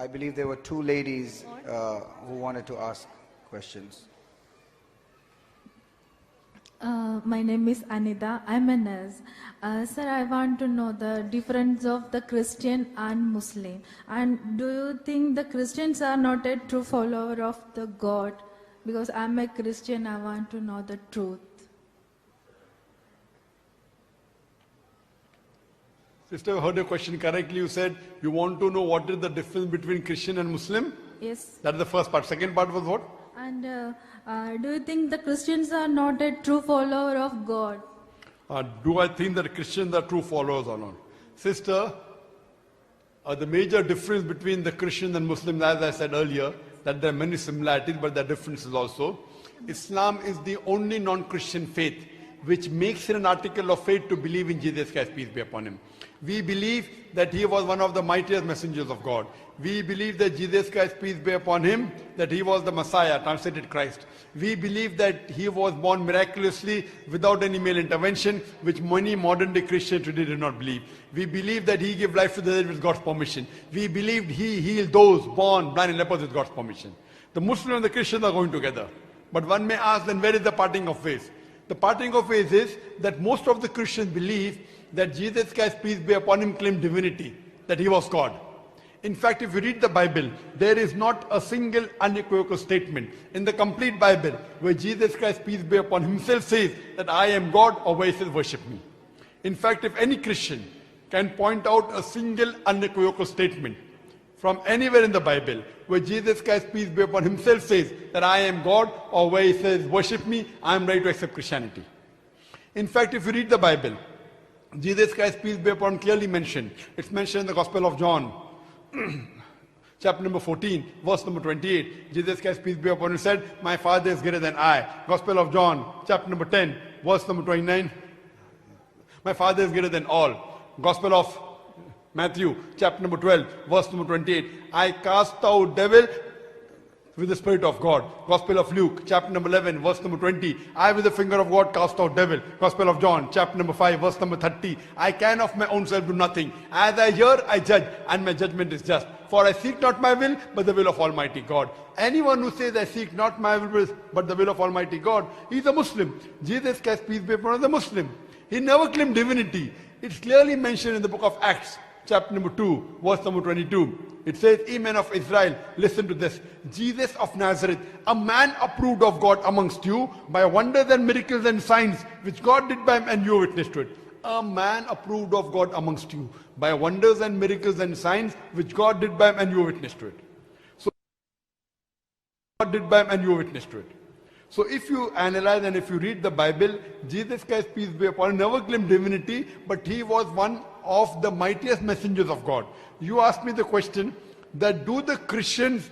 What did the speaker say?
I believe there were two ladies who wanted to ask questions. My name is Anida. I'm a nurse. Sir, I want to know the difference of the Christian and Muslim. And do you think the Christians are not a true follower of the God? Because I'm a Christian, I want to know the truth. Sister, I heard your question correctly. You said you want to know what is the difference between Christian and Muslim? Yes. That is the first part. Second part was what? And do you think the Christians are not a true follower of God? Do I think that Christians are true followers or not? Sister, the major difference between the Christians and Muslims, as I said earlier, that there are many similarities, but there are differences also. Islam is the only non-Christian faith which makes it an article of faith to believe in Jesus Christ, peace be upon him. We believe that he was one of the mightiest messengers of God. We believe that Jesus Christ, peace be upon him, that he was the Messiah, translated Christ. We believe that he was born miraculously without any male intervention, which many modern day Christians today do not believe. We believe that he gave life to the dead with God's permission. We believe he healed those born blind and lepers with God's permission. The Muslim and the Christian are going together. But one may ask, then where is the parting of ways? The parting of ways is that most of the Christians believe that Jesus Christ, peace be upon him, claimed divinity, that he was God. In fact, if you read the Bible, there is not a single unequivocal statement in the complete Bible where Jesus Christ, peace be upon him, himself says that I am God, or where he says worship me. In fact, if any Christian can point out a single unequivocal statement from anywhere in the Bible where Jesus Christ, peace be upon him, himself says that I am God, or where he says worship me, I am ready to accept Christianity. In fact, if you read the Bible, Jesus Christ, peace be upon him, clearly mentioned. It's mentioned in the Gospel of John, chapter number 14, verse number 28. Jesus Christ, peace be upon him, said, my Father is greater than I. Gospel of John, chapter number 10, verse number 29. My Father is greater than all. Gospel of Matthew, chapter number 12, verse number 28. I cast out devil with the Spirit of God. Gospel of Luke, chapter number 11, verse number 20. I with the finger of God cast out devil. Gospel of John, chapter number 5, verse number 30. I can of my own self do nothing. As I hear, I judge, and my judgment is just. For I seek not my will, but the will of Almighty God. Anyone who says, I seek not my will, but the will of Almighty God, he is a Muslim. Jesus Christ, peace be upon him, is a Muslim. He never claimed divinity. It's clearly mentioned in the book of Acts, chapter number 2, verse number 22. It says, ye men of Israel, listen to this. Jesus of Nazareth, a man approved of God amongst you by wonders and miracles and signs which God did by him, and you witness to it. A man approved of God amongst you by wonders and miracles and signs which God did by him, and you witness to it. So God did by him, and you witness to it. So if you analyze and if you read the Bible, Jesus Christ, peace be upon him, never claimed divinity, but he was one of the mightiest messengers of God. You asked me the question that do the Christians